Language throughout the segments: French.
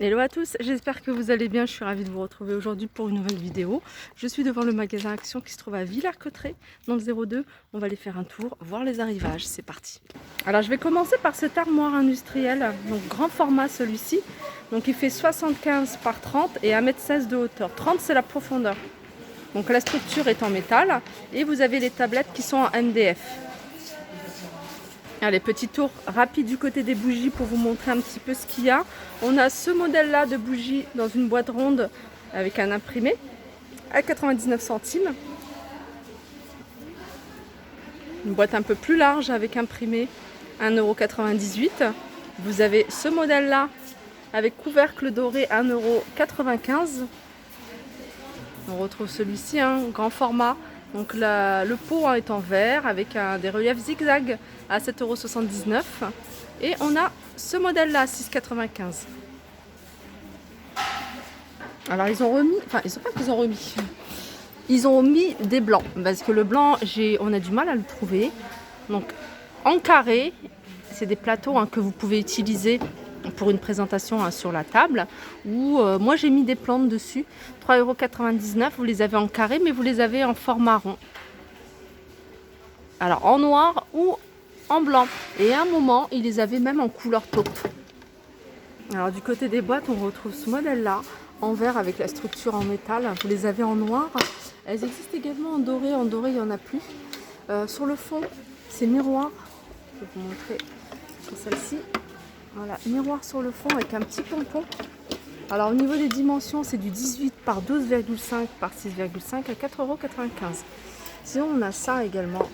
Hello à tous, j'espère que vous allez bien, je suis ravie de vous retrouver aujourd'hui pour une nouvelle vidéo. Je suis devant le magasin Action qui se trouve à Villers-Cotterêts dans le 02. On va aller faire un tour, voir les arrivages, c'est parti. Alors je vais commencer par cette armoire industrielle, donc grand format celui-ci. Donc il fait 75 par 30 et 1,16 m de hauteur. 30 c'est la profondeur. Donc la structure est en métal et vous avez les tablettes qui sont en MDF. Allez, petit tour rapide du côté des bougies pour vous montrer un petit peu ce qu'il y a. On a ce modèle-là de bougie dans une boîte ronde avec un imprimé à 99 centimes. Une boîte un peu plus large avec imprimé 1,98 €. Vous avez ce modèle-là avec couvercle doré 1,95 €. On retrouve celui-ci, grand format. Donc le pot est en verre avec des reliefs zigzag à 7,79 €. Et on a ce modèle-là à 6,95 €. Alors ils ont remis, enfin ils sont pas qu'ils ont remis. Ils ont mis des blancs parce que le blanc, on a du mal à le trouver. Donc en carré, c'est des plateaux que vous pouvez utiliser pour une présentation sur la table. Ou moi j'ai mis des plantes dessus, 3,99 €. Vous les avez en carré, mais vous les avez en format rond. Alors en noir ou en blanc. Et à un moment, ils les avaient même en couleur taupe. Alors du côté des boîtes, on retrouve ce modèle-là en verre avec la structure en métal. Vous les avez en noir. Elles existent également en doré. En doré, il n'y en a plus. Sur le fond, c'est miroir. Je vais vous montrer sur celle-ci. Voilà, miroir sur le fond avec un petit pompon. Alors au niveau des dimensions, c'est du 18 par 12,5 par 6,5 à 4,95 €. Sinon, on a ça également.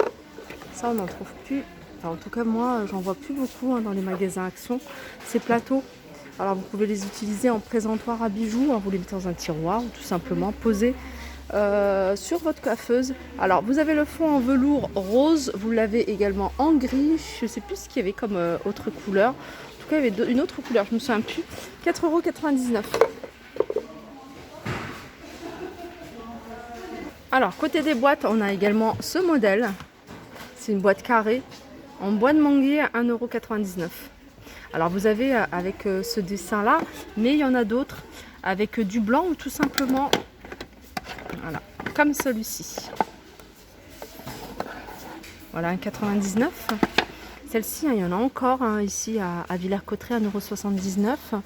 Ça, on n'en trouve plus. Enfin, en tout cas, moi, j'en vois plus beaucoup dans les magasins Action. Ces plateaux. Alors, vous pouvez les utiliser en présentoir à bijoux. Vous les mettez dans un tiroir ou tout simplement poser sur votre coiffeuse. Alors, vous avez le fond en velours rose. Vous l'avez également en gris. Je ne sais plus ce qu'il y avait comme autre couleur. En tout cas, il y avait une autre couleur. Je ne me souviens plus. 4,99 €. Alors, côté des boîtes, on a également ce modèle. C'est une boîte carrée en bois de manguier à 1,99 €. Alors vous avez avec ce dessin là, mais il y en a d'autres avec du blanc ou tout simplement, voilà, comme celui-ci. Voilà, 1,99 €. Celle-ci, il y en a encore ici à Villers-Cotterêts, 1,79 €.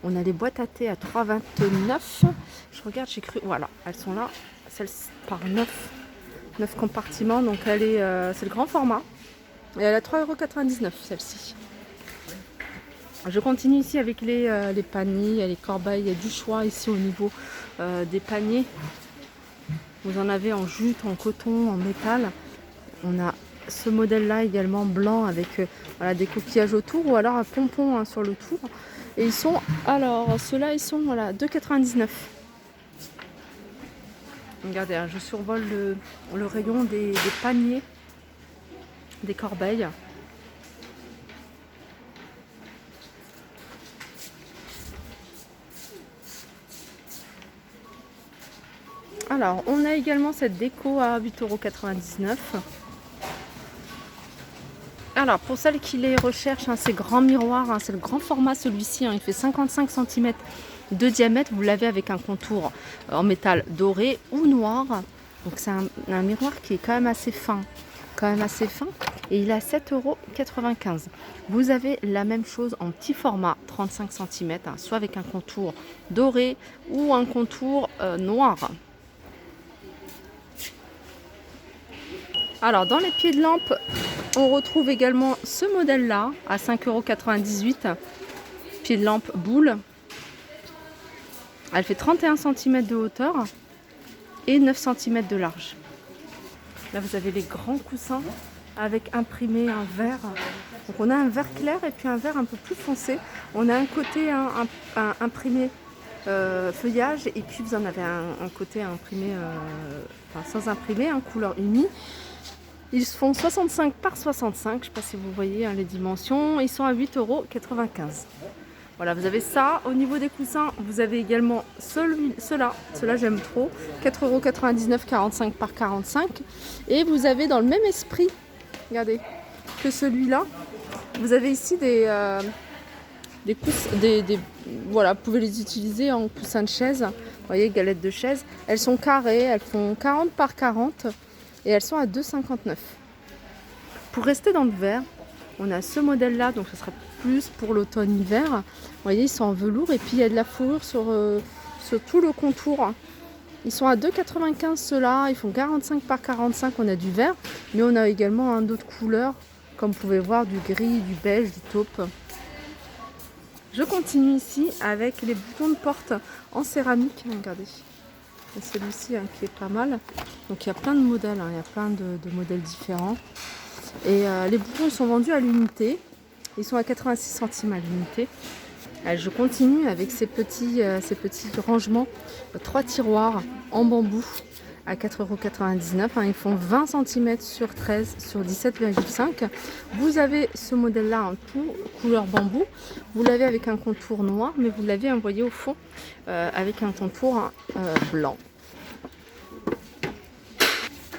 On a les boîtes à thé à 3,29 €. Je regarde, j'ai cru, voilà, elles sont là, celle par 9 compartiments, donc c'est le grand format. Et elle est à 3,99 € celle-ci. Je continue ici avec les paniers, les corbeilles. Il y a du choix ici au niveau des paniers. Vous en avez en jute, en coton, en métal. On a ce modèle-là également blanc avec voilà, des coquillages autour ou alors un pompon sur le tour. Et ils sont, alors ceux-là, ils sont voilà, 2,99 €. Regardez, je survole le rayon des paniers, des corbeilles. Alors, on a également cette déco à 8,99 €. Alors, pour celles qui les recherchent, ces grands miroirs, c'est le grand format celui-ci. Il fait 55 cm de diamètre. Vous l'avez avec un contour en métal doré ou noir. Donc, c'est un miroir qui est quand même assez fin. Et il est à 7,95 €. Vous avez la même chose en petit format, 35 cm, soit avec un contour doré ou un contour noir. Alors dans les pieds de lampe, on retrouve également ce modèle-là à 5,98 €. Pied de lampe boule. Elle fait 31 cm de hauteur et 9 cm de large. Là vous avez les grands coussins avec imprimé un vert. Donc on a un vert clair et puis un vert un peu plus foncé. On a un côté imprimé feuillage et puis vous en avez un côté imprimé, sans imprimer, couleur unie. Ils font 65 par 65, je ne sais pas si vous voyez les dimensions, ils sont à 8,95 €. Voilà, vous avez ça. Au niveau des coussins, vous avez également ceux-là j'aime trop, 4,99 €, 45 par 45. Et vous avez dans le même esprit, regardez, que celui-là, vous avez ici des voilà, vous pouvez les utiliser en coussin de chaise. Vous voyez, galettes de chaise. Elles sont carrées, elles font 40 par 40 et elles sont à 2,59. Pour rester dans le vert, on a ce modèle-là, donc ce sera plus pour l'automne-hiver. Vous voyez, ils sont en velours et puis il y a de la fourrure sur tout le contour. Ils sont à 2,95 ceux-là, ils font 45 par 45, on a du vert, mais on a également d'autres couleurs, comme vous pouvez voir, du gris, du beige, du taupe. Je continue ici avec les boutons de porte en céramique, regardez. Celui-ci qui est pas mal. Donc il y a plein de modèles, il y a plein de modèles différents. Et les boutons ils sont vendus à l'unité, ils sont à 86 centimes à l'unité. Je continue avec ces petits rangements, 3 tiroirs en bambou à 4,99 €. Ils font 20 cm sur 13 sur 17,5. Vous avez ce modèle-là en tout couleur bambou. Vous l'avez avec un contour noir, mais vous l'avez envoyé au fond avec un contour blanc.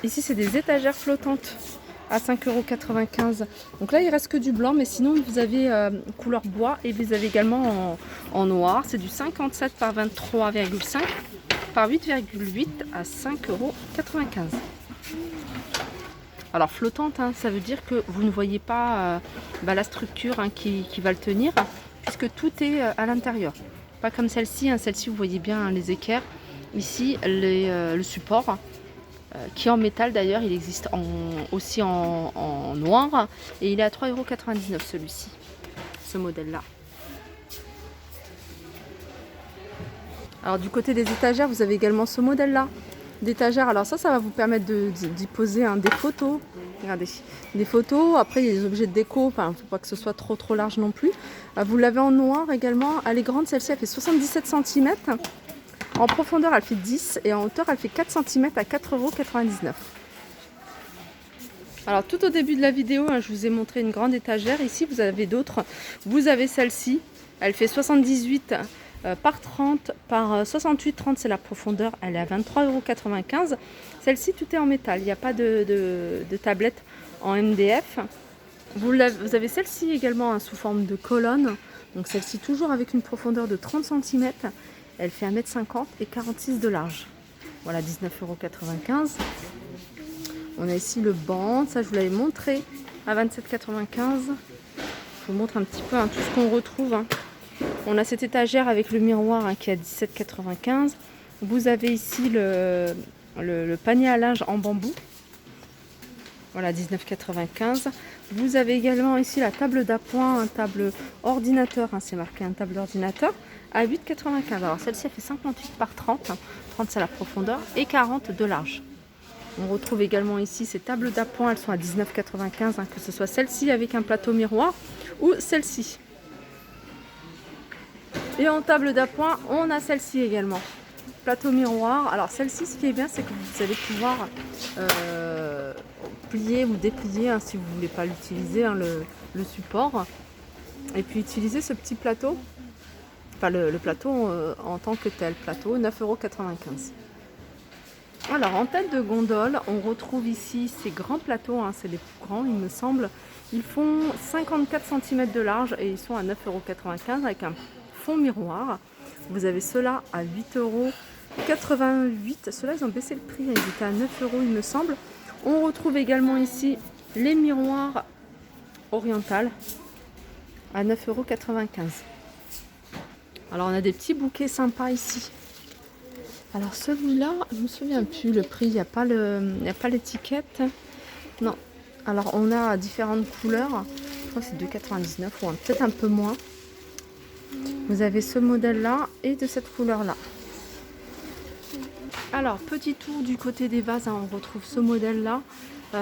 Ici, c'est des étagères flottantes à 5,95 €. Donc là il reste que du blanc, mais sinon vous avez couleur bois et vous avez également en noir. C'est du 57 par 23,5 par 8,8 à 5,95 €. Alors flottante, ça veut dire que vous ne voyez pas la structure qui va le tenir, puisque tout est à l'intérieur. Pas comme celle-ci, celle-ci vous voyez bien les équerres. Ici le support qui est en métal d'ailleurs, il existe aussi en noir et il est à 3,99 € celui-ci, ce modèle-là. Alors du côté des étagères, vous avez également ce modèle-là d'étagère. Alors ça va vous permettre d'y poser des photos. Regardez, des photos. Après il y a des objets de déco, il ne faut pas que ce soit trop large non plus. Vous l'avez en noir également. Elle est grande, celle-ci elle fait 77 cm. En profondeur, elle fait 10 et en hauteur, elle fait 4 cm à 4,99 €. Alors, tout au début de la vidéo, je vous ai montré une grande étagère. Ici, vous avez d'autres. Vous avez celle-ci. Elle fait 78 par 30 par 68. 30, c'est la profondeur. Elle est à 23,95 €. Celle-ci, tout est en métal. Il n'y a pas de tablette en MDF. Vous avez celle-ci également sous forme de colonne. Donc, celle-ci, toujours avec une profondeur de 30 cm. Elle fait 1,50 m et 46 de large. Voilà, 19,95 €. On a ici le banc. Ça, je vous l'avais montré à 27,95 €. Je vous montre un petit peu tout ce qu'on retrouve. On a cette étagère avec le miroir qui est à 17,95 €. Vous avez ici le panier à linge en bambou. Voilà, 19,95 €. Vous avez également ici la table d'appoint, un table ordinateur. C'est marqué un table ordinateur. À 8,95 €. Alors celle-ci elle fait 58 par 30, 30 c'est la profondeur et 40 de large. On retrouve également ici ces tables d'appoint, elles sont à 19,95 €, que ce soit celle-ci avec un plateau miroir ou celle-ci. Et en table d'appoint, on a celle-ci également. Plateau miroir. Alors celle-ci, ce qui est bien, c'est que vous allez pouvoir plier ou déplier si vous ne voulez pas l'utiliser, le support. Et puis utiliser ce petit plateau. Enfin, le plateau en tant que tel, plateau, 9,95 €. Alors, en tête de gondole, on retrouve ici ces grands plateaux, c'est les plus grands, il me semble. Ils font 54 cm de large et ils sont à 9,95 € avec un fond miroir. Vous avez ceux-là à 8,88 €. Ceux-là, ils ont baissé le prix, ils étaient à 9 €, il me semble. On retrouve également ici les miroirs orientales à 9,95 €. Alors on a des petits bouquets sympas ici. Alors celui-là, je ne me souviens plus le prix, il n'y a pas l'étiquette. Non. Alors on a différentes couleurs. Je crois que c'est 2,99 € ou peut-être un peu moins. Vous avez ce modèle-là et de cette couleur-là. Alors petit tour du côté des vases, on retrouve ce modèle-là.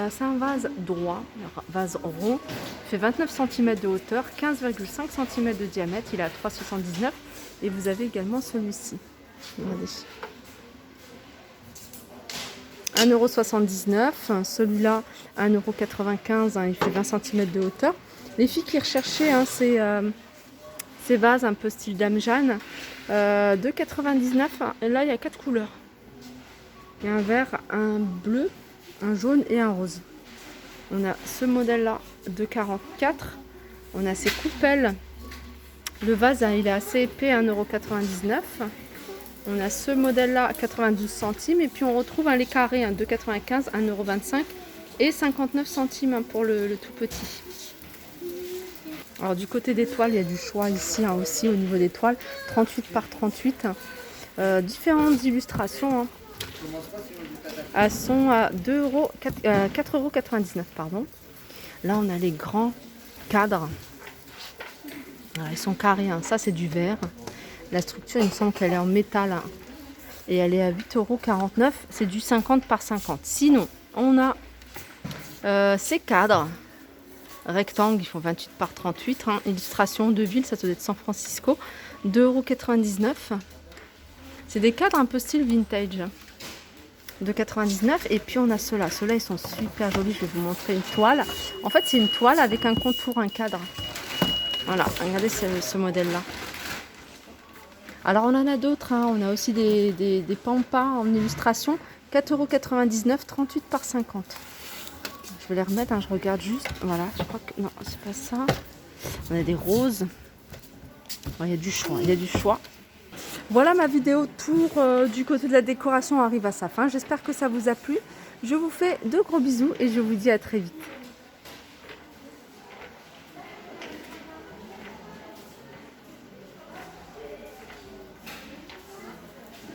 C'est un vase droit, vase rond, il fait 29 cm de hauteur, 15,5 cm de diamètre, il est à 3,79 € et vous avez également celui-ci. Regardez. 1,79 €, celui-là 1,95 €, il fait 20 cm de hauteur. Les filles qui recherchaient ces vases un peu style Dame Jeanne, 2,99 €, et là il y a 4 couleurs. Il y a un vert, un bleu, un jaune et un rose. On a ce modèle là de 44. On a ces coupelles Le vase, hein, il est assez épais, 1,99 €. On a ce modèle-là à 92 centimes. Et puis on retrouve les carrés, 2,95 €, 1,25 € et 59 centimes pour le tout petit. Alors du côté des toiles, il y a du choix ici aussi au niveau des toiles. 38 par 38. Différentes illustrations. Hein. Elles sont à 4,99 €. Pardon. Là, on a les grands cadres. Alors, ils sont carrés. Hein. Ça, c'est du verre. La structure, il me semble qu'elle est en métal. Hein. Et elle est à 8,49 €. C'est du 50 par 50. Sinon, on a ces cadres rectangles. Ils font 28 par 38. Hein. Illustration de ville. Ça doit être San Francisco. 2,99 €. C'est des cadres un peu style vintage. 2,99 €. Et puis on a ceux-là. Ceux-là, ils sont super jolis. Je vais vous montrer une toile. En fait, c'est une toile avec un contour, un cadre. Voilà, regardez ce modèle-là. Alors, on en a d'autres. Hein. On a aussi des pampas en illustration. 4,99 €, 38 par 50. Je vais les remettre. Hein. Je regarde juste. Voilà, je crois que... Non, c'est pas ça. On a des roses. Il y a du choix. Il y a du choix. Voilà, ma vidéo tour du côté de la décoration arrive à sa fin. J'espère que ça vous a plu. Je vous fais de gros bisous et je vous dis à très vite.